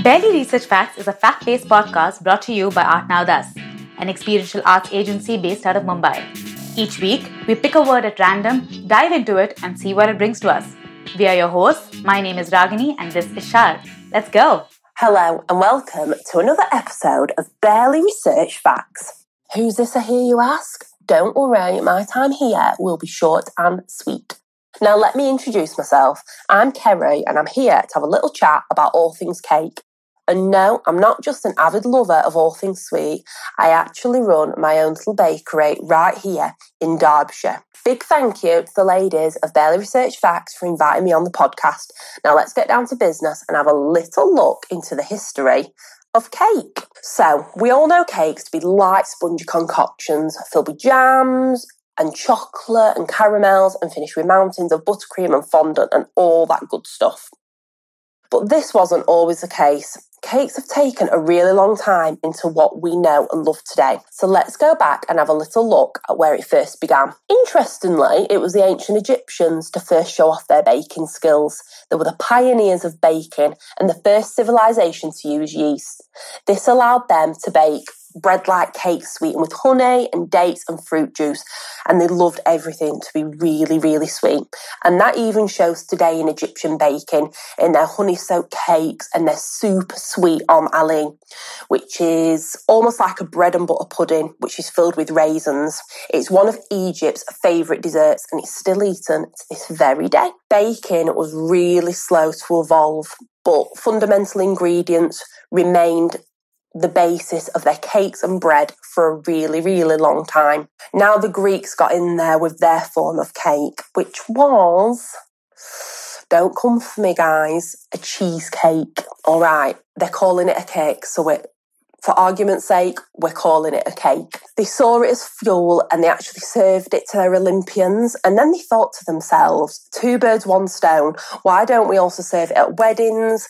Barely Research Facts is a fact-based podcast brought to you by ArtNowThus, an experiential arts agency based out of Mumbai. Each week, we pick a word at random, dive into it, and see what it brings to us. We are your hosts. My name is Ragini, and this is Shar. Let's go! Hello, and welcome to another episode of Barely Research Facts. Who's this, I hear you ask? Don't worry, my time here will be short and sweet. Now let me introduce myself. I'm Kerry and I'm here to have a little chat about all things cake. And no, I'm not just an avid lover of all things sweet. I actually run my own little bakery right here in Derbyshire. Big thank you to the ladies of Barely Research Facts for inviting me on the podcast. Now let's get down to business and have a little look into the history of cake. So, we all know cakes to be light, spongy concoctions filled with jams and chocolate and caramels and finished with mountains of buttercream and fondant and all that good stuff. But this wasn't always the case. Cakes have taken a really long time into what we know and love today. So let's go back and have a little look at where it first began. Interestingly, it was the ancient Egyptians to first show off their baking skills. They were the pioneers of baking and the first civilization to use yeast. This allowed them to bake bread-like cakes sweetened with honey and dates and fruit juice, and they loved everything to be really, really sweet. And that even shows today in Egyptian baking, in their honey-soaked cakes and their super sweet ali, which is almost like a bread and butter pudding, which is filled with raisins. It's one of Egypt's favourite desserts, and it's still eaten to this very day. Baking was really slow to evolve, but fundamental ingredients remained the basis of their cakes and bread for a really, really long time. Now the Greeks got in there with their form of cake, which was, don't come for me guys, a cheesecake. All right, they're calling it a cake, so for argument's sake, we're calling it a cake. They saw it as fuel and they actually served it to their Olympians, and then they thought to themselves, two birds, one stone, why don't we also serve it at weddings?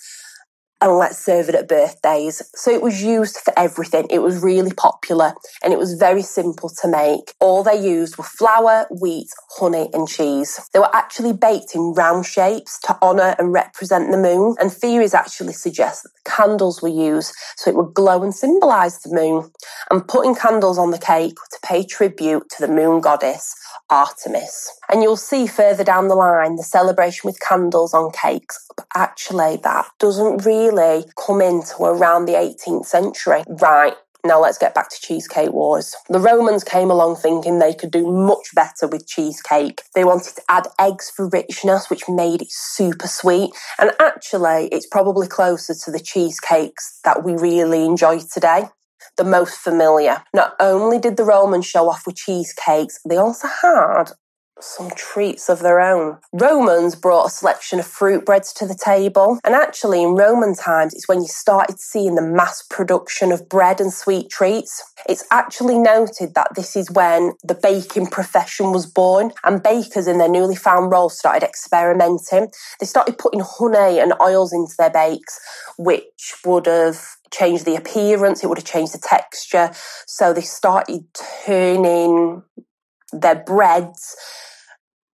And let's serve it at birthdays. So it was used for everything. It was really popular and it was very simple to make. All they used were flour, wheat, honey and cheese. They were actually baked in round shapes to honour and represent the moon. And theories actually suggest that the candles were used so it would glow and symbolise the moon. And putting candles on the cake to pay tribute to the moon goddess, Artemis. And you'll see further down the line the celebration with candles on cakes. But actually that doesn't really come into around the 18th century. Right, now let's get back to cheesecake wars. The Romans came along thinking they could do much better with cheesecake. They wanted to add eggs for richness, which made it super sweet. And actually it's probably closer to the cheesecakes that we really enjoy today. The most familiar. Not only did the Romans show off with cheesecakes, they also had some treats of their own. Romans brought a selection of fruit breads to the table, and actually in Roman times it's when you started seeing the mass production of bread and sweet treats. It's actually noted that this is when the baking profession was born, and bakers in their newly found role started experimenting. They started putting honey and oils into their bakes, which would have changed the appearance, it would have changed the texture. So they started turning their breads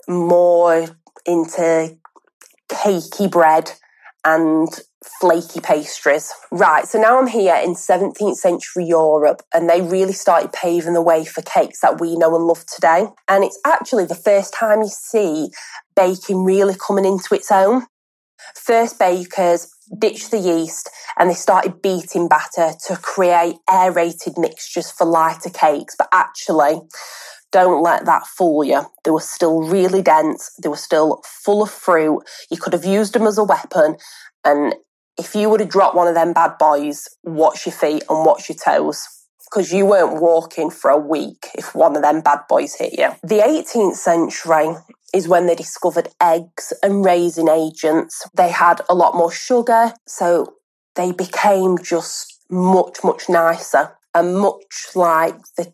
more into cakey bread and flaky pastries. Right, so now I'm here in 17th century Europe and they really started paving the way for cakes that we know and love today. And it's actually the first time you see baking really coming into its own. First bakers ditched the yeast and they started beating batter to create aerated mixtures for lighter cakes. But actually, don't let that fool you. They were still really dense. They were still full of fruit. You could have used them as a weapon. And if you would have dropped one of them bad boys, watch your feet and watch your toes. Because you weren't walking for a week if one of them bad boys hit you. The 18th century is when they discovered eggs and raisin agents. They had a lot more sugar, so they became just much, much nicer. And much like the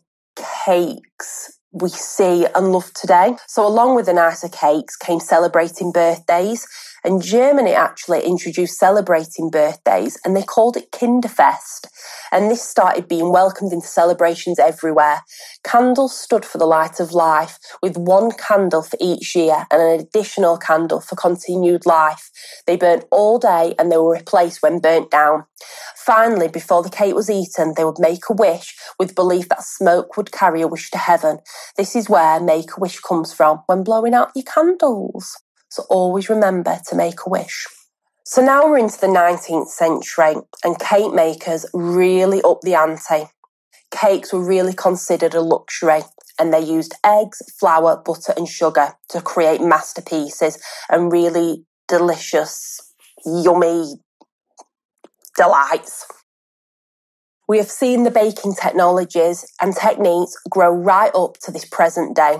cakes we see and love today. So along with the nicer cakes came celebrating birthdays. And Germany actually introduced celebrating birthdays, and they called it Kinderfest. And this started being welcomed into celebrations everywhere. Candles stood for the light of life, with one candle for each year and an additional candle for continued life. They burnt all day and they were replaced when burnt down. Finally, before the cake was eaten, they would make a wish with belief that smoke would carry a wish to heaven. This is where make a wish comes from when blowing out your candles. So always remember to make a wish. So now we're into the 19th century and cake makers really upped the ante. Cakes were really considered a luxury and they used eggs, flour, butter and sugar to create masterpieces and really delicious, yummy delights. We have seen the baking technologies and techniques grow right up to this present day.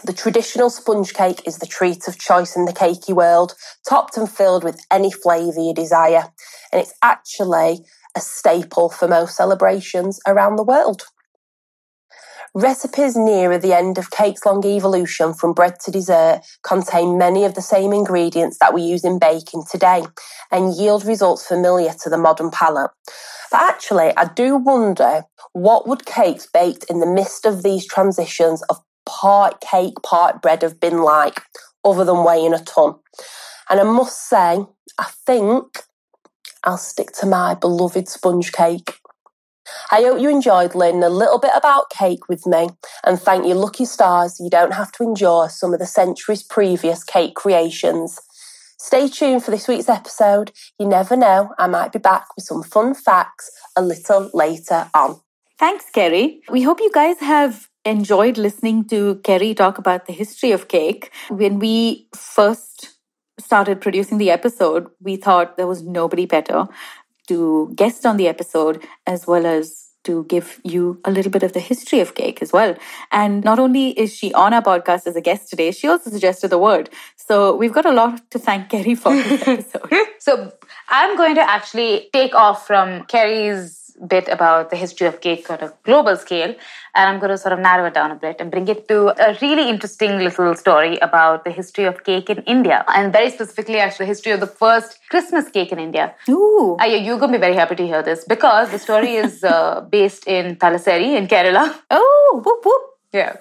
The traditional sponge cake is the treat of choice in the cakey world, topped and filled with any flavour you desire. And it's actually a staple for most celebrations around the world. Recipes nearer the end of cake's long evolution from bread to dessert contain many of the same ingredients that we use in baking today and yield results familiar to the modern palate. But actually, I do wonder, what would cakes baked in the midst of these transitions of part cake, part bread have been like, other than weighing a ton? And I must say, I think I'll stick to my beloved sponge cake. I hope you enjoyed learning a little bit about cake with me, and thank you lucky stars you don't have to endure some of the centuries previous cake creations. Stay tuned for this week's episode. You never know, I might be back with some fun facts a little later on. Thanks, Kerry. We hope you guys have enjoyed listening to Kerry talk about the history of cake. When we first started producing the episode, we thought there was nobody better to guest on the episode, as well as to give you a little bit of the history of cake as well. And not only is she on our podcast as a guest today, she also suggested the word. So we've got a lot to thank Kerry for this episode. So I'm going to actually take off from Kerry's bit about the history of cake on a global scale, and I'm going to sort of narrow it down a bit and bring it to a really interesting little story about the history of cake in India, and very specifically actually the history of the first Christmas cake in India. Ooh. You're going to be very happy to hear this because the story is based in Thalassery in Kerala. Oh, whoop whoop. Yeah.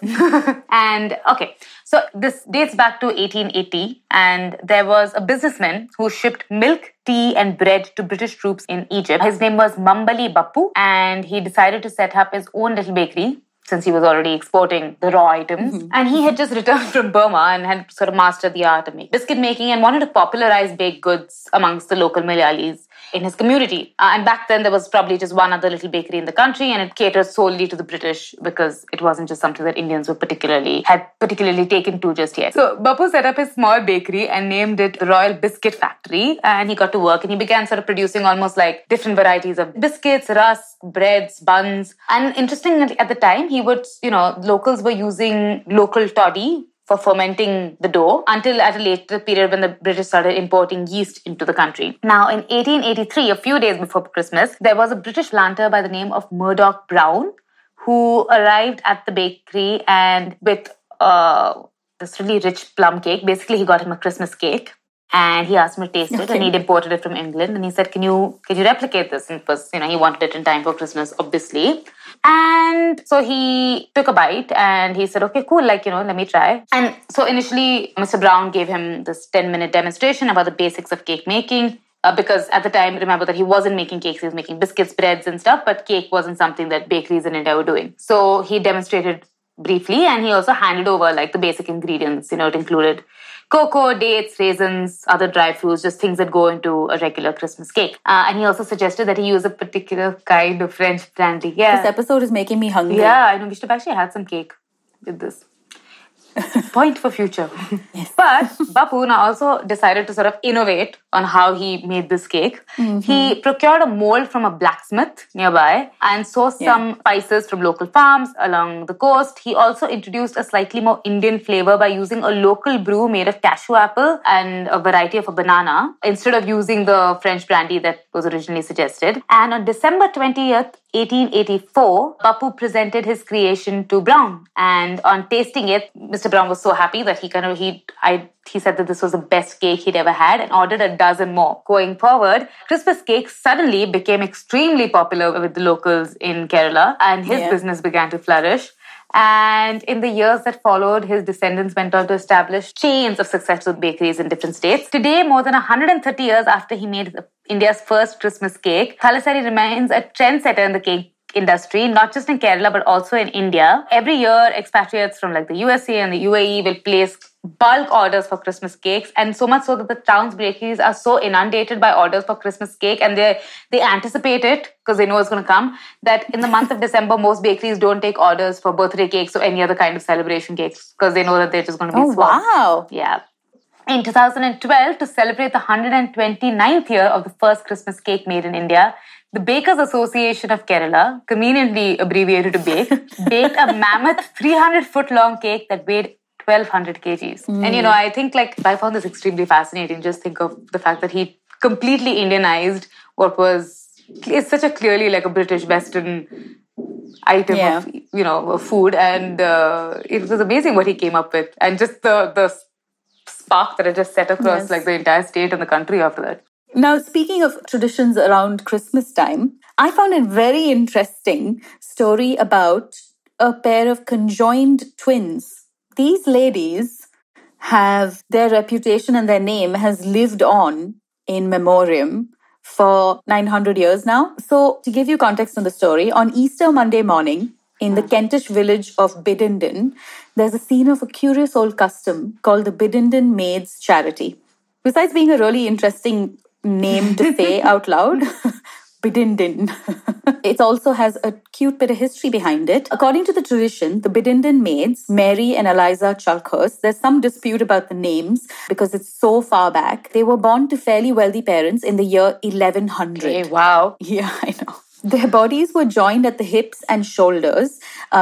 And okay, so this dates back to 1880, and there was a businessman who shipped milk, tea and bread to British troops in Egypt. His name was Mambali Bappu, and he decided to set up his own little bakery since he was already exporting the raw items. Mm-hmm. And he had just returned from Burma and had sort of mastered the art of biscuit making and wanted to popularize baked goods amongst the local Malayalis in his community. And back then, there was probably just one other little bakery in the country, and it catered solely to the British because it wasn't just something that Indians had particularly taken to just yet. So Bappu set up his small bakery and named it the Royal Biscuit Factory, and he got to work and he began sort of producing almost like different varieties of biscuits, rusk, breads, buns. And interestingly, at the time, locals were using local toddy for fermenting the dough until at a later period when the British started importing yeast into the country. Now, in 1883, a few days before Christmas, there was a British planter by the name of Murdoch Brown who arrived at the bakery and with this really rich plum cake. Basically, he got him a Christmas cake. And he asked me to taste it, and he'd imported it from England. And he said, "Can you replicate this?" And it was, he wanted it in time for Christmas, obviously. And so he took a bite, and he said, "Okay, cool. Let me try." And so initially, Mr. Brown gave him this 10-minute demonstration about the basics of cake making. Because at the time, remember that he wasn't making cakes; he was making biscuits, breads, and stuff. But cake wasn't something that bakeries in India were doing. So he demonstrated briefly, and he also handed over the basic ingredients. It included cocoa, dates, raisins, other dry fruits, just things that go into a regular Christmas cake. And he also suggested that he use a particular kind of French brandy. Yeah. This episode is making me hungry. Yeah, I know. We should have actually had some cake with this. Point for future. Yes. But Bappu now also decided to sort of innovate on how he made this cake. Mm-hmm. He procured a mold from a blacksmith nearby and sourced some spices from local farms along the coast. He also introduced a slightly more Indian flavor by using a local brew made of cashew apple and a variety of a banana instead of using the French brandy that was originally suggested. And on December 20th, 1884, Bapu presented his creation to Brown. And on tasting it, Mr. Brown was so happy that he said that this was the best cake he'd ever had and ordered a dozen more. Going forward, Christmas cake suddenly became extremely popular with the locals in Kerala, and his business began to flourish. And in the years that followed, his descendants went on to establish chains of successful bakeries in different states. Today, more than 130 years after he made India's first Christmas cake, Thalassery remains a trendsetter in the cake industry, not just in Kerala, but also in India. Every year, expatriates from the USA and the UAE will place bulk orders for Christmas cakes, and so much so that the town's bakeries are so inundated by orders for Christmas cake, and they anticipate it because they know it's going to come, that in the month of December, most bakeries don't take orders for birthday cakes or any other kind of celebration cakes because they know that they're just going to be swamped. Wow. Yeah. In 2012, to celebrate the 129th year of the first Christmas cake made in India, the Bakers Association of Kerala, conveniently abbreviated to BAKE, baked a mammoth 300-foot-long cake that weighed 1,200 kgs. And, I think, I found this extremely fascinating. Just think of the fact that he completely Indianized it's such a clearly a British Western item of food. And it was amazing what he came up with. And just the spark that it just set across the entire state and the country after that. Now, speaking of traditions around Christmas time, I found a very interesting story about a pair of conjoined twins. These ladies have their reputation and their name has lived on in memoriam for 900 years now. So, to give you context on the story, on Easter Monday morning, in the Kentish village of Biddenden, there's a scene of a curious old custom called the Biddenden Maids Charity. Besides being a really interesting name to say out loud, Biddenden. It also has a cute bit of history behind it. According to the tradition, the Biddenden maids, Mary and Eliza Chulkhurst, there's some dispute about the names because it's so far back. They were born to fairly wealthy parents in the year 1100. Okay, wow. Yeah, I know. Their bodies were joined at the hips and shoulders,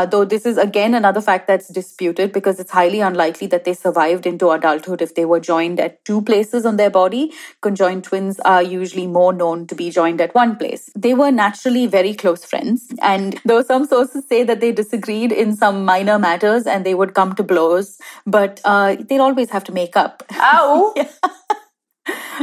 though this is again another fact that's disputed because it's highly unlikely that they survived into adulthood if they were joined at two places on their body. Conjoined twins are usually more known to be joined at one place. They were naturally very close friends, and though some sources say that they disagreed in some minor matters and they would come to blows, but they'd always have to make up. Ow! Yeah.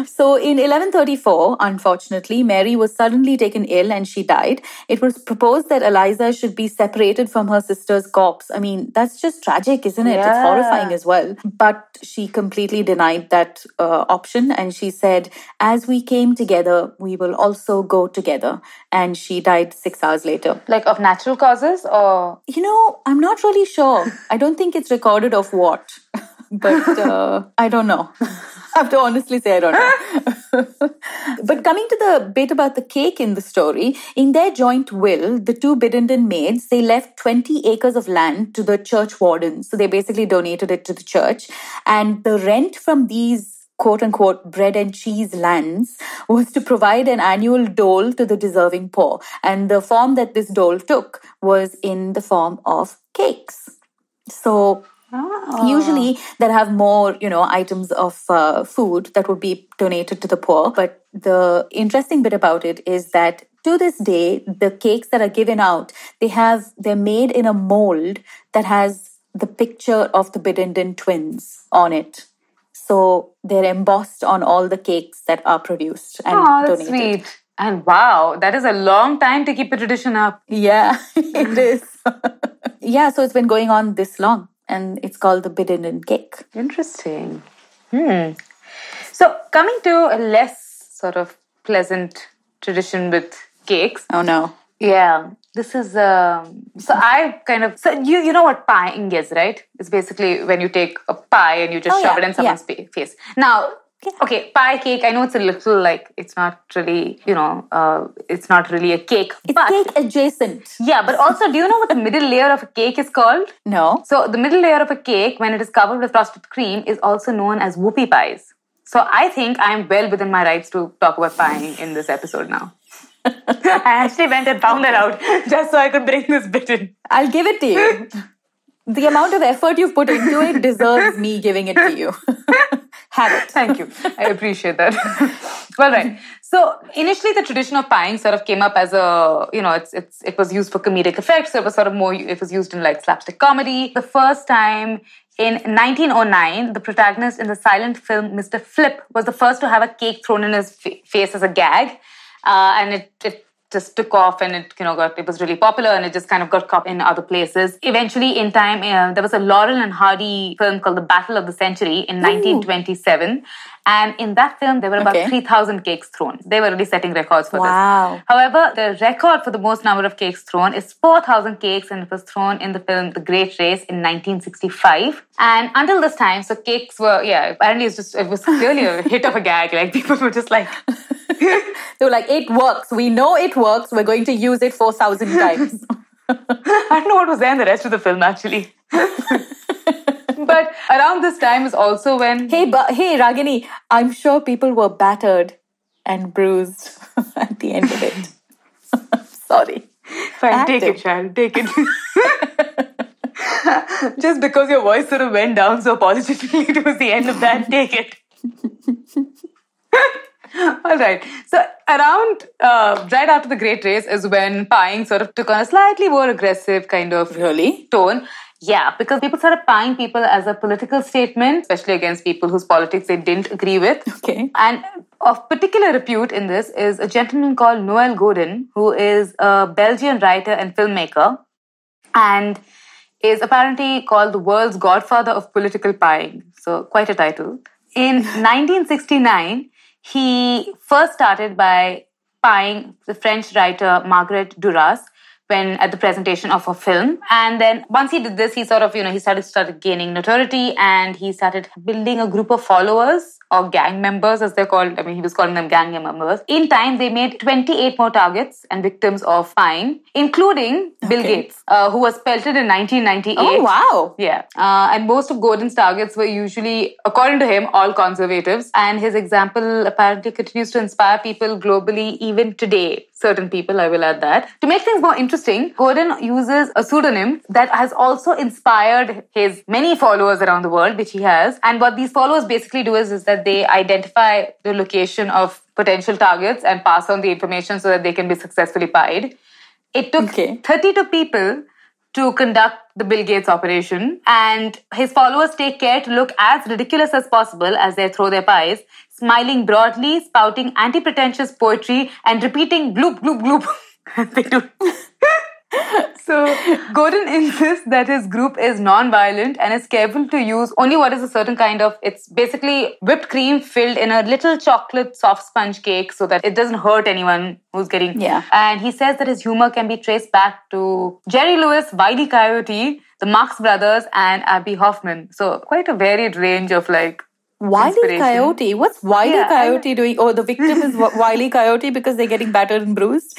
So in 1134, unfortunately, Mary was suddenly taken ill and she died. It was proposed that Eliza should be separated from her sister's corpse. I mean, that's just tragic, isn't it? Yeah. It's horrifying as well. But she completely denied that option, and she said, as we came together, we will also go together. And she died 6 hours later. Of natural causes or? I'm not really sure. I don't think it's recorded of what. But I don't know. I have to honestly say I don't know. But coming to the bit about the cake in the story, in their joint will, the two Biddenden maids, they left 20 acres of land to the church wardens. So they basically donated it to the church. And the rent from these quote-unquote bread and cheese lands was to provide an annual dole to the deserving poor. And the form that this dole took was in the form of cakes. So usually they'll have more, items of food that would be donated to the poor. But the interesting bit about it is that to this day, the cakes that are given out, they're made in a mold that has the picture of the Biddenden twins on it. So they're embossed on all the cakes that are produced and donated. That's sweet. And wow, that is a long time to keep a tradition up. Yeah, it is. Yeah, so it's been going on this long. And it's called the Biddenden cake. Interesting. So coming to a less sort of pleasant tradition with cakes. Oh no. Yeah. This is, you know what pieing is, right? It's basically when you take a pie and you just shove it in someone's face. Now, okay, pie cake, I know it's a little it's not really, it's not really a cake. It's cake adjacent. Yeah, but also, do you know what the middle layer of a cake is called? No. So the middle layer of a cake, when it is covered with frosted cream, is also known as whoopie pies. So I think I'm well within my rights to talk about pieing in this episode now. I actually went and found that out just so I could bring this bit in. I'll give it to you. The amount of effort you've put into it deserves me giving it to you. Have it. Thank you. I appreciate that. Well, right. So initially the tradition of pieing sort of came up as a, it was used for comedic effect. So it was sort of more, it was used in like slapstick comedy. The first time in 1909, the protagonist in the silent film Mr. Flip was the first to have a cake thrown in his face as a gag. And it just took off, and it was really popular, and it just kind of got copied in other places. Eventually, in time, there was a Laurel and Hardy film called The Battle of the Century in 1927. And in that film, there were about 3,000 cakes thrown. They were really setting records for this. However, the record for the most number of cakes thrown is 4,000 cakes, and it was thrown in the film The Great Race in 1965. And until this time, so cakes were, apparently it was clearly a hit of a gag. Like, people were just like... They were like, it works. We know it works. We're going to use it 4,000 times. I don't know what was there in the rest of the film, actually. But around this time is also when... Hey, Ragini, I'm sure people were battered and bruised at the end of it. Sorry. Fine, take it, child. Take it. Just because your voice sort of went down so apologetically towards the end of that, take it. All right. So around right after the Great Race is when pieing sort of took on a slightly more aggressive kind of tone. Yeah, because people started pieing people as a political statement, especially against people whose politics they didn't agree with. Okay. And of particular repute in this is a gentleman called Noel Godin, who is a Belgian writer and filmmaker, and is apparently called the world's godfather of political pieing. So quite a title. In 1969, he first started by pieing the French writer Marguerite Duras when at the presentation of a film. And then once he did this, he sort of, he started gaining notoriety, and he started building a group of followers or gang members, as they're called. I mean, he was calling them gang members. In time, they made 28 more targets and victims of pieing, including Bill Gates, who was pelted in 1998. Oh, wow. Yeah. And most of Gordon's targets were usually, according to him, all conservatives. And his example apparently continues to inspire people globally, even today. Certain people, I will add that. To make things more interesting, Gordon uses a pseudonym that has also inspired his many followers around the world, which he has. And what these followers basically do is that they identify the location of potential targets and pass on the information so that they can be successfully pied. It took 32 people to conduct the Bill Gates operation, and his followers take care to look as ridiculous as possible as they throw their pies, smiling broadly, spouting anti-pretentious poetry, and repeating gloop, gloop, gloop. They do. So Gordon insists that his group is non-violent and is careful to use only what is a certain kind of, it's basically whipped cream filled in a little chocolate soft sponge cake so that it doesn't hurt anyone who's getting... Yeah. And he says that his humor can be traced back to Jerry Lewis, Wile E. Coyote, the Marx Brothers, and Abby Hoffman. So quite a varied range of like... Wile E. Coyote? What's Wile E. Coyote doing? Oh, the victim is Wile E. Coyote because they're getting battered and bruised?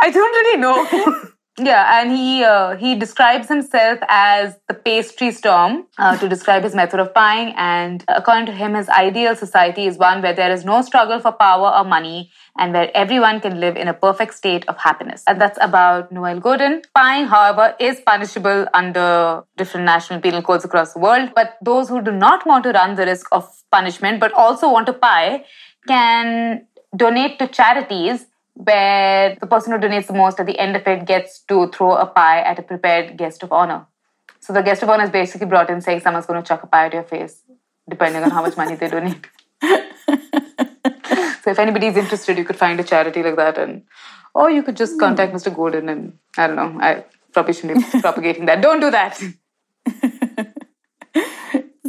I don't really know. Yeah, and he describes himself as the pastry storm to describe his method of pieing. And according to him, his ideal society is one where there is no struggle for power or money and where everyone can live in a perfect state of happiness. And that's about Noel Godin. Pieing, however, is punishable under different national penal codes across the world. But those who do not want to run the risk of punishment but also want to pie can donate to charities, where the person who donates the most at the end of it gets to throw a pie at a prepared guest of honor. So the guest of honor is basically brought in saying someone's going to chuck a pie at your face, depending on how much money they donate. So if anybody's interested, you could find a charity like that, or you could just contact Mr. Gordon, and I don't know, I probably shouldn't be propagating that. Don't do that.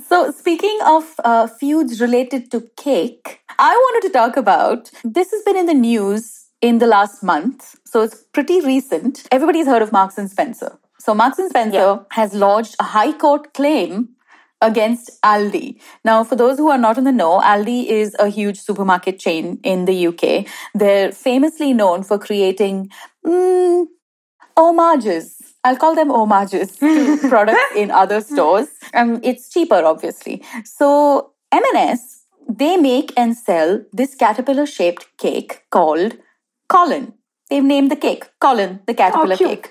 So speaking of feuds related to cake, I wanted to talk about, this has been in the news in the last month, so it's pretty recent. Everybody's heard of Marks and Spencer. So Marks and Spencer has lodged a high court claim against Aldi. Now, for those who are not in the know, Aldi is a huge supermarket chain in the UK. They're famously known for creating homages. I'll call them homages to products in other stores. It's cheaper, obviously. So M&S, they make and sell this caterpillar-shaped cake called Colin. They've named the cake Colin, the caterpillar cake.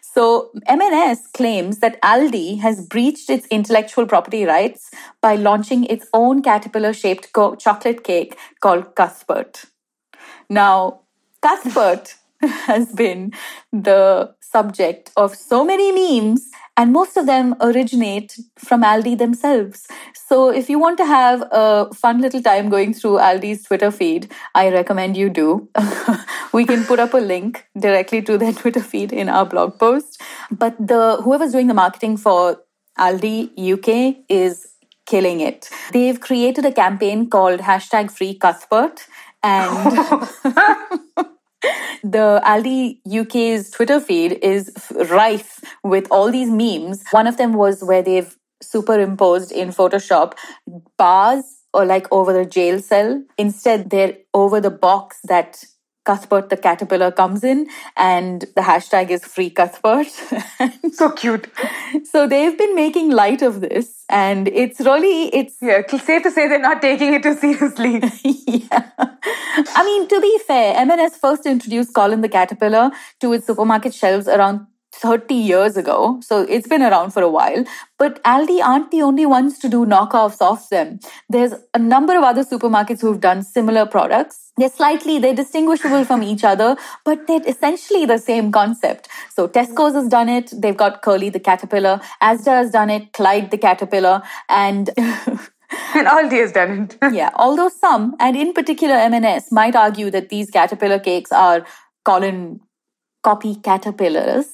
So M&S claims that Aldi has breached its intellectual property rights by launching its own caterpillar-shaped chocolate cake called Cuthbert. Now, Cuthbert has been the subject of so many memes, and most of them originate from Aldi themselves. So if you want to have a fun little time going through Aldi's Twitter feed, I recommend you do. We can put up a link directly to their Twitter feed in our blog post. But whoever's doing the marketing for Aldi UK is killing it. They've created a campaign called #FreeCuthbert, and the Aldi UK's Twitter feed is rife with all these memes. One of them was where they've superimposed in Photoshop bars or like over the jail cell. Instead, they're over the box that Cuthbert the caterpillar comes in, and the hashtag is Free Cuthbert. So cute. So they've been making light of this, and it's safe to say they're not taking it too seriously. Yeah. I mean, to be fair, M&S first introduced Colin the caterpillar to its supermarket shelves around 30 years ago. So it's been around for a while. But Aldi aren't the only ones to do knockoffs of them. There's a number of other supermarkets who've done similar products. They're distinguishable from each other, but they're essentially the same concept. So Tesco's has done it. They've got Curly the caterpillar. Asda has done it. Clyde the caterpillar. And Aldi has done it. Yeah, although some, and in particular M&S, might argue that these caterpillar cakes are Colin copy caterpillars.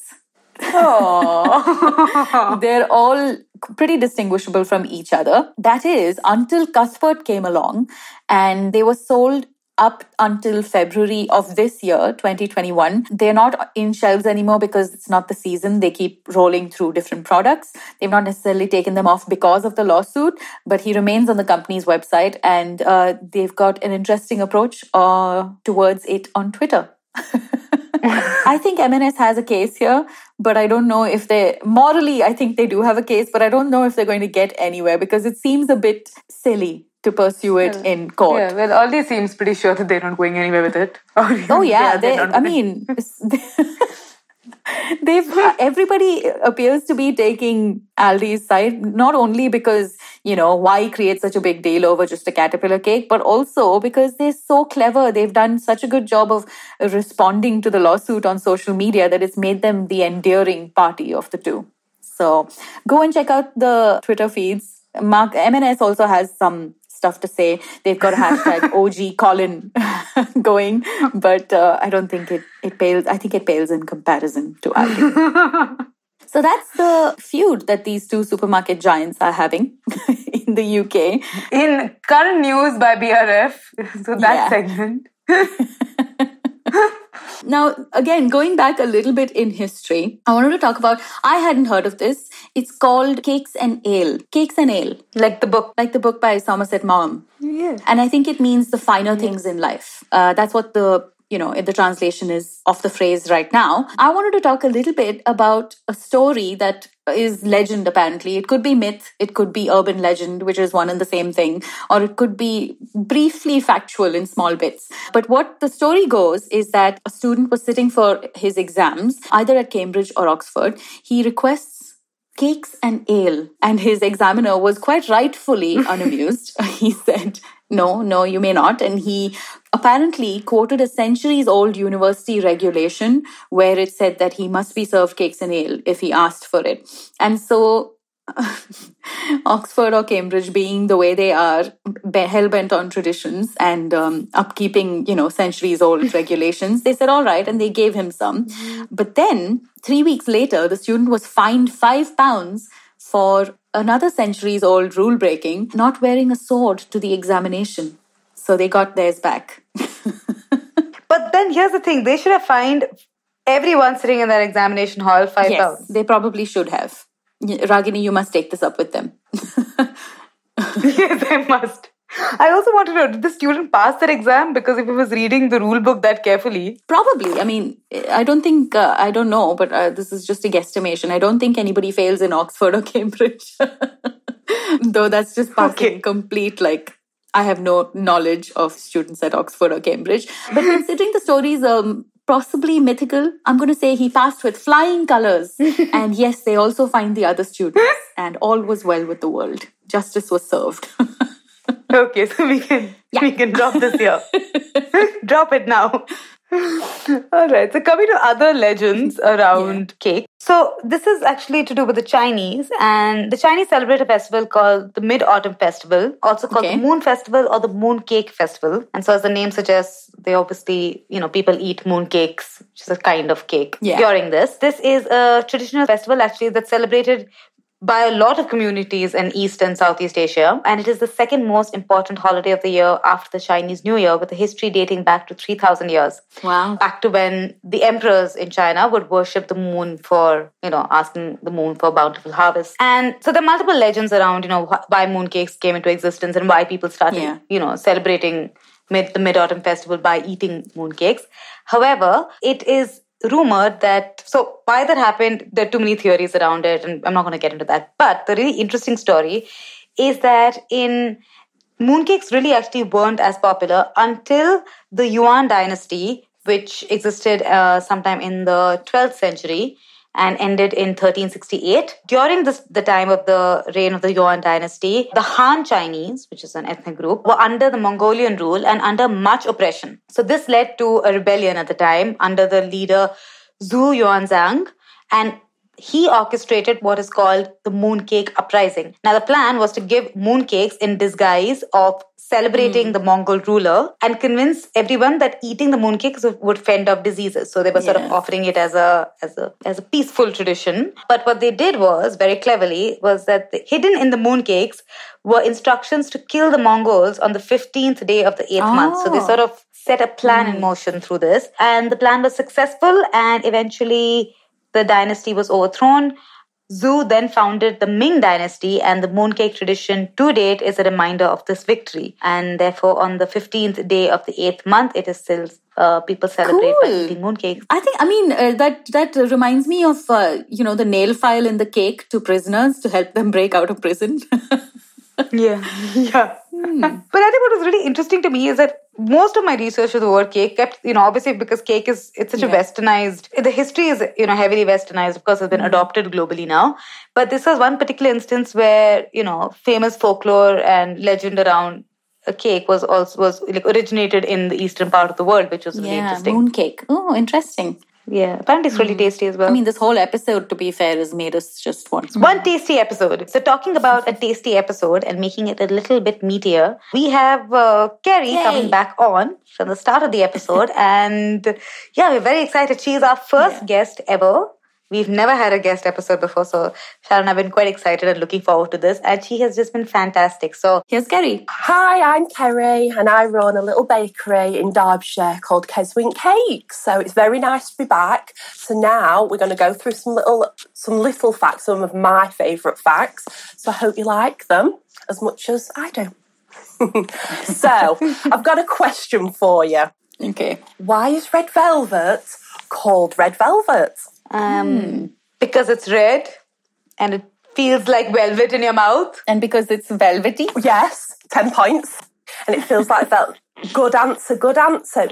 Oh. They're all pretty distinguishable from each other. That is, until Cuthbert came along, and they were sold up until February of this year, 2021. They're not in shelves anymore because it's not the season. They keep rolling through different products. They've not necessarily taken them off because of the lawsuit, but he remains on the company's website, and they've got an interesting approach towards it on Twitter. I think M&S has a case here, but I don't know if morally, I think they do have a case, but I don't know if they're going to get anywhere because it seems a bit silly to pursue it in court. Yeah, well, Aldi seems pretty sure that they're not going anywhere with it. Everybody appears to be taking Aldi's side, not only because, why create such a big deal over just a caterpillar cake, but also because they're so clever. They've done such a good job of responding to the lawsuit on social media that it's made them the endearing party of the two. So go and check out the Twitter feeds. M&S also has some stuff to say. They've got a hashtag OG Colin going, but I don't think it pales. I think it pales in comparison to Aldi. So that's the feud that these two supermarket giants are having in the UK. In current news by BRF, so that segment. Now, again, going back a little bit in history, I wanted to talk about, I hadn't heard of this. It's called Cakes and Ale. Cakes and Ale. Like the book. Like the book by Somerset Maugham. Yes. And I think it means the finer things in life. That's what the translation is of the phrase right now. I wanted to talk a little bit about a story that is legend, apparently. It could be myth, it could be urban legend, which is one and the same thing, or it could be briefly factual in small bits. But what the story goes is that a student was sitting for his exams, either at Cambridge or Oxford. He requests cakes and ale, and his examiner was quite rightfully unamused. He said, no, you may not. And he apparently quoted a centuries-old university regulation where it said that he must be served cakes and ale if he asked for it. And so Oxford or Cambridge, being the way they are, hell-bent on traditions and upkeeping, centuries-old regulations, they said, all right, and they gave him some. But then 3 weeks later, the student was fined £5 for another centuries-old rule breaking, not wearing a sword to the examination. So they got theirs back. But then here's the thing. They should have fined everyone sitting in that examination hall £5. Yes, they probably should have. Ragini, you must take this up with them. Yes, I must. I also want to know, did the student pass that exam? Because if he was reading the rule book that carefully. Probably. I mean, I don't know, but this is just a guesstimation. I don't think anybody fails in Oxford or Cambridge. Though that's just passing complete, I have no knowledge of students at Oxford or Cambridge. But considering the story's possibly mythical. I'm going to say he passed with flying colours. And yes, they also find the other students. And all was well with the world. Justice was served. Okay, so we can drop this here. Drop it now. All right. So coming to other legends around cake. So this is actually to do with the Chinese, and the Chinese celebrate a festival called the Mid-Autumn Festival, also called the Moon Festival or the Moon Cake Festival. And so as the name suggests, they obviously, people eat moon cakes, which is a kind of cake during this. This is a traditional festival actually that's celebrated by a lot of communities in East and Southeast Asia. And it is the second most important holiday of the year after the Chinese New Year, with a history dating back to 3,000 years. Wow. Back to when the emperors in China would worship the moon for, asking the moon for bountiful harvest. And so there are multiple legends around, why mooncakes came into existence and why people started, celebrating the Mid-Autumn Festival by eating mooncakes. However, it is rumored that, so why that happened, there are too many theories around it, and I'm not going to get into that. But the really interesting story is that mooncakes really actually weren't as popular until the Yuan dynasty, which existed sometime in the 12th century and ended in 1368. During the time of the reign of the Yuan dynasty, the Han Chinese, which is an ethnic group, were under the Mongolian rule and under much oppression. So this led to a rebellion at the time under the leader Zhu Yuanzhang, and he orchestrated what is called the Mooncake Uprising. Now, the plan was to give mooncakes in disguise of celebrating the Mongol ruler and convince everyone that eating the mooncakes would fend off diseases. So they were sort of offering it as a peaceful tradition. But what they did was, very cleverly, was that hidden in the mooncakes were instructions to kill the Mongols on the 15th day of the 8th month. So they sort of set a plan in motion through this. And the plan was successful, and eventually the dynasty was overthrown. Zhu then founded the Ming dynasty, and the mooncake tradition to date is a reminder of this victory. And therefore, on the 15th day of the 8th month, it is still people celebrate by eating mooncakes. That reminds me of, the nail file in the cake to prisoners to help them break out of prison. Yeah. But I think what was really interesting to me is that most of my research with the word cake kept, obviously because cake it's such a westernized, the history is, heavily westernized, of course, has been adopted globally now. But this was one particular instance where, famous folklore and legend around a cake was originated in the eastern part of the world, which was really interesting. Mooncake. Oh, interesting. Yeah, apparently it's really tasty as well. I mean, this whole episode, to be fair, has made us just want one tasty episode. So talking about a tasty episode and making it a little bit meatier, we have Kerry coming back on from the start of the episode. And we're very excited. She is our first guest ever. We've never had a guest episode before, so Sharon and I have been quite excited and looking forward to this. And she has just been fantastic. So here's Kerry. Hi, I'm Kerry, and I run a little bakery in Derbyshire called Keswink Cakes. So it's very nice to be back. So now we're going to go through some little facts, some of my favourite facts. So I hope you like them as much as I do. So I've got a question for you. Okay. Why is red velvet called red velvet? Because it's red and it feels like velvet in your mouth. And because it's velvety. Yes, 10 points. And it feels like velvet. Good answer.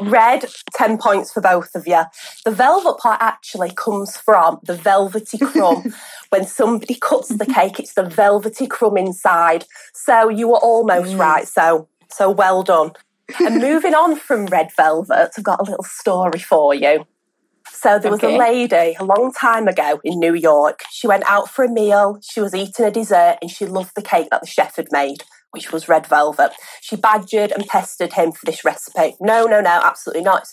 Red, 10 points for both of you. The velvet part actually comes from the velvety crumb. When somebody cuts the cake, it's the velvety crumb inside. So you were almost right. So well done. And moving on from red velvet, I've got a little story for you. So there was a lady a long time ago in New York. She went out for a meal, she was eating a dessert, and she loved the cake that the chef had made, which was red velvet. She badgered and pestered him for this recipe. No, absolutely not. It's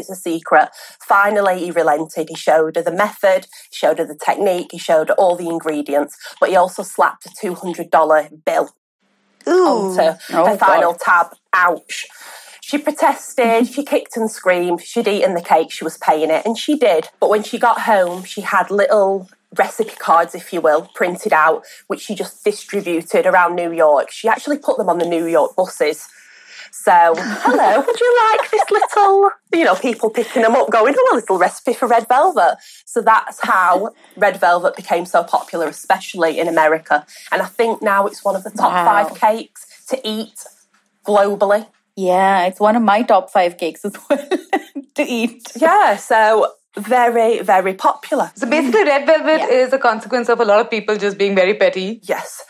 a secret. Finally, he relented. He showed her the method, he showed her the technique, he showed her all the ingredients, but he also slapped a $200 bill onto her final tab. Ouch. She protested, she kicked and screamed, she'd eaten the cake, she was paying it, and she did. But when she got home, she had little recipe cards, if you will, printed out, which she just distributed around New York. She actually put them on the New York buses. So, hello, would you like this little, people picking them up, going, a little recipe for red velvet. So that's how red velvet became so popular, especially in America. And I think now it's one of the top 5 cakes to eat globally. Yeah, it's one of my top 5 cakes as well. to eat. Yeah, so very, very popular. So basically, red velvet is a consequence of a lot of people just being very petty. Yes,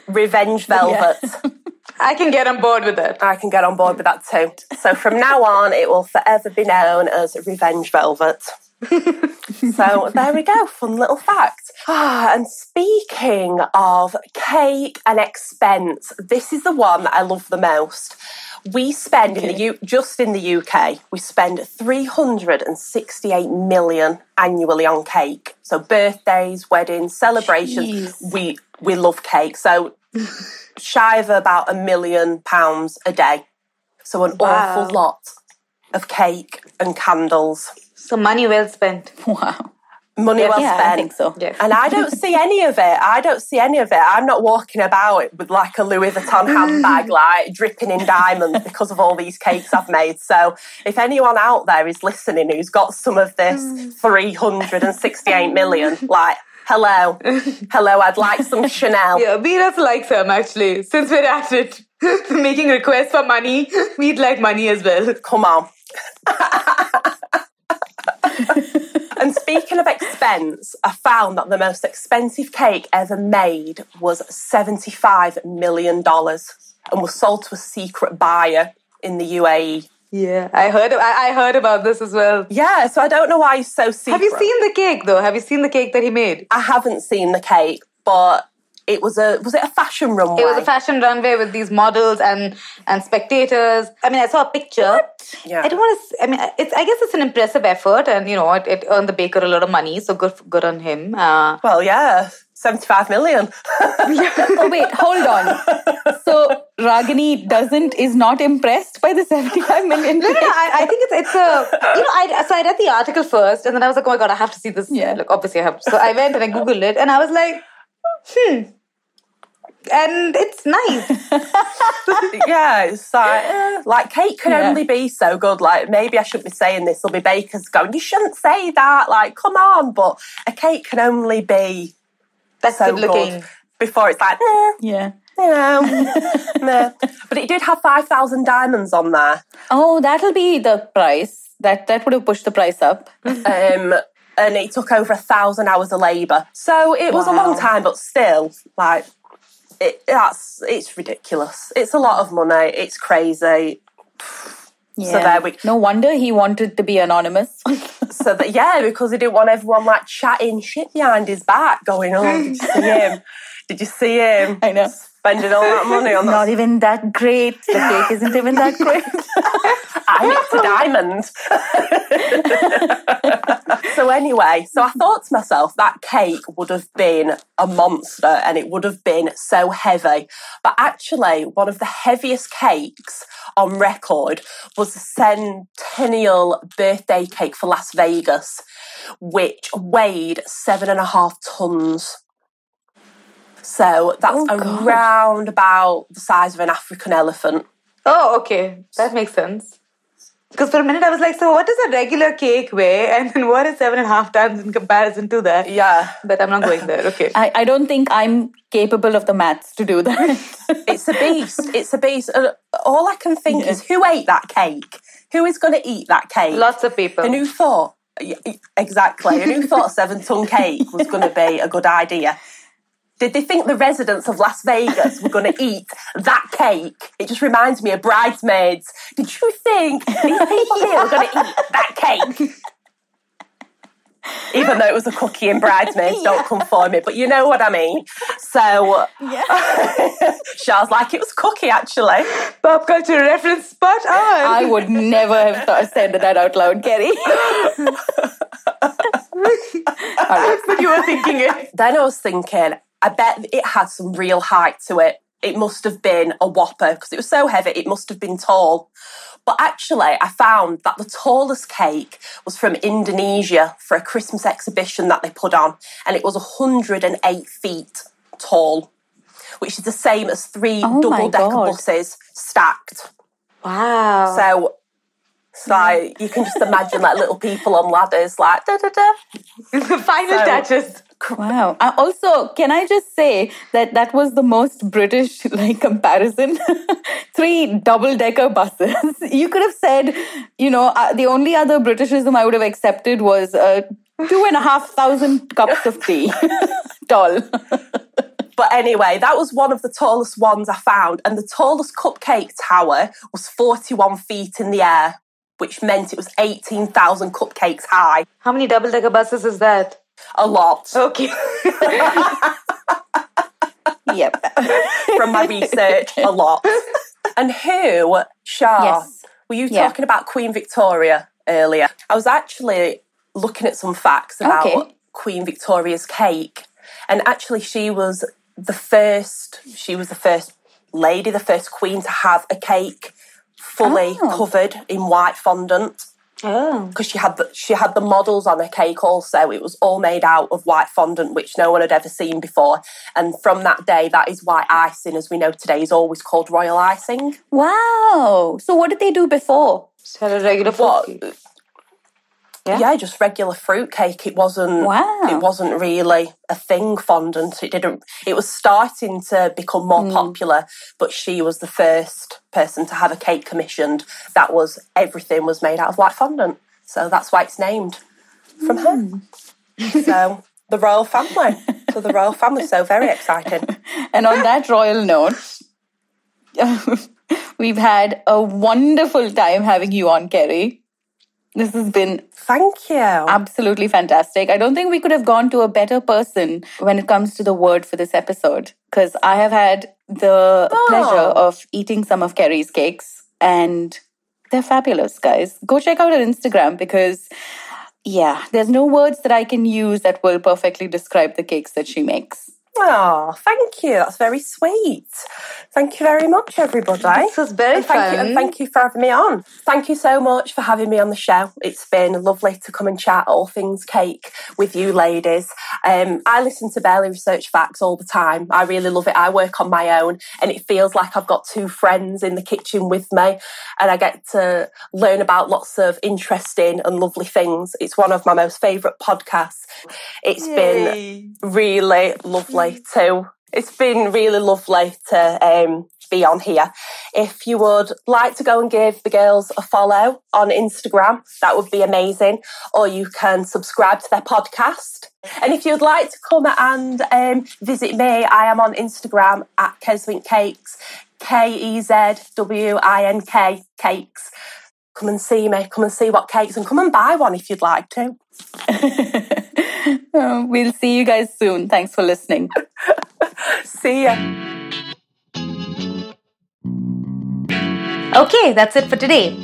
revenge velvet. Yeah. I can get on board with that. I can get on board with that too. So from now on, it will forever be known as revenge velvet. So there we go, fun little fact. And speaking of cake and expense, this is the one that I love the most. We spend just in the UK, we spend 368 million annually on cake. So birthdays, weddings, celebrations, we love cake. So shy of about £1 million a day. So an awful lot of cake and candles. So money well spent. Wow. Money well spent. I think so. Yeah. And I don't see any of it. I'm not walking about with like a Louis Vuitton handbag, like dripping in diamonds because of all these cakes I've made. So if anyone out there is listening who's got some of this 368 million, like, hello, I'd like some Chanel. Yeah, we'd also like some actually. Since we're at it, making requests for money, we'd like money as well. Come on. And speaking of expense, I found that the most expensive cake ever made was $75 million and was sold to a secret buyer in the UAE. Yeah, I heard about this as well. Yeah, so I don't know why he's so secret. Have you seen the cake though? Have you seen the cake that he made? I haven't seen the cake, but it was a fashion runway? It was a fashion runway with these models and spectators. I mean, I saw a picture. Yeah. I don't want to. I mean, I guess it's an impressive effort, and you know, it earned the baker a lot of money. So good on him. Well, yeah, 75 million. Oh wait, hold on. So Ragini is not impressed by the 75 million. No, I think it's so I read the article first, and then I was like, oh my god, I have to see this. Yeah. Like, obviously I have to. So I went and I googled it, and I was like, and it's nice. Yeah, it's like cake can only be so good. Like, maybe I shouldn't be saying this. There'll be bakers going, you shouldn't say that. Like, come on. But a cake can only be so good looking. Before it's like, Yeah. you know, nah. But it did have 5,000 diamonds on there. Oh, that'll be the price. That would have pushed the price up. And it took over 1,000 hours of labour. So it was a long time, but still, like, it's ridiculous. It's a lot of money. It's crazy. Yeah. So there we. No wonder he wanted to be anonymous. So that, yeah, because he didn't want everyone like chatting shit behind his back, going, "Oh, did you see him? Did you see him? I know. Spending all that money on that." Not even that great. The cake isn't even that great. I nicked a diamond. So anyway, I thought to myself that cake would have been a monster and it would have been so heavy. But actually, one of the heaviest cakes on record was the centennial birthday cake for Las Vegas, which weighed 7.5 tons. So that's around about the size of an African elephant. Oh, okay. That makes sense. Because for a minute I was like, so what does a regular cake weigh? And then what is 7.5 tons in comparison to that? Yeah. But I'm not going there. Okay. I don't think I'm capable of the maths to do that. It's a beast. It's a beast. All I can think is, who ate that cake? Who is going to eat that cake? Lots of people. And who thought, exactly, and who thought a 7-ton cake was going to be a good idea? Did they think the residents of Las Vegas were going to eat that cake? It just reminds me of Bridesmaids. Did you think these people here were going to eat that cake? Even though it was a cookie in Bridesmaids, don't come for me, but you know what I mean. So, Char's like, it was cookie, actually. Pop culture reference spot on. I would never have said that out loud, Kerry. But you were thinking it. Then I was thinking, I bet it had some real height to it. It must have been a whopper because it was so heavy, it must have been tall. But actually, I found that the tallest cake was from Indonesia for a Christmas exhibition that they put on, and it was 108 feet tall, which is the same as 3 double-decker buses stacked. Wow. So it's like, you can just imagine like little people on ladders, like da-da-da. Final touches. Wow. Also, can I just say that was the most British comparison? 3 double-decker buses. You could have said, the only other Britishism I would have accepted was 2,500 cups of tea. Tall. But anyway, that was one of the tallest ones I found. And the tallest cupcake tower was 41 feet in the air, which meant it was 18,000 cupcakes high. How many double-decker buses is that? A lot. Okay. Yep. From my research, a lot. And who, Shar, Yes. were you talking about Queen Victoria earlier? I was actually looking at some facts about Queen Victoria's cake. And actually she was the first lady, the first queen to have a cake fully covered in white fondant. Oh. Because she had the models on her cake also. It was all made out of white fondant, which no one had ever seen before. And from that day, that is why icing, as we know today, is always called royal icing. Wow. So what did they do before? Just had a regular fruit cake. Yeah, just regular fruit cake. It wasn't really a thing, fondant. It was starting to become more popular, but she was the first person to have a cake commissioned that everything was made out of white fondant. So that's why it's named from her. So the royal family. So very exciting. And on that royal note, we've had a wonderful time having you on, Kerry. This has been Thank you. Absolutely fantastic. I don't think we could have gone to a better person when it comes to the word for this episode, because I have had the pleasure of eating some of Kerry's cakes and they're fabulous, guys. Go check out her Instagram because, there's no words that I can use that will perfectly describe the cakes that she makes. Oh, thank you. That's very sweet. Thank you very much, everybody. This was very fun. Thank you for having me on. Thank you so much for having me on the show. It's been lovely to come and chat all things cake with you ladies. I listen to Barely Research Facts all the time. I really love it. I work on my own and it feels like I've got 2 friends in the kitchen with me and I get to learn about lots of interesting and lovely things. It's one of my most favourite podcasts. It's been really lovely too. It's been really lovely to be on here. If you would like to go and give the girls a follow on Instagram, that would be amazing. Or you can subscribe to their podcast. And if you'd like to come and visit me, I am on Instagram at Keswink Cakes, KEZWINK Cakes. Come and see me, come and see what cakes, and come and buy one if you'd like to. We'll see you guys soon. Thanks for listening. See ya. Okay, that's it for today.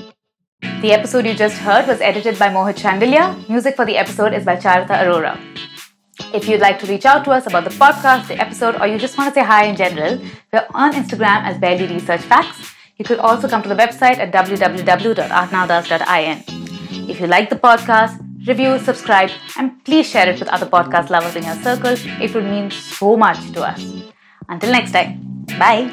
The episode you just heard was edited by Mohit Chandelier. Music for the episode is by Charitha Arora. If you'd like to reach out to us about the podcast, the episode, or you just want to say hi in general, we're on Instagram as Barely Research Facts. You could also come to the website at www.ArtNowThus.in. If you like the podcast, review, subscribe, and please share it with other podcast lovers in your circle. It would mean so much to us. Until next time, bye.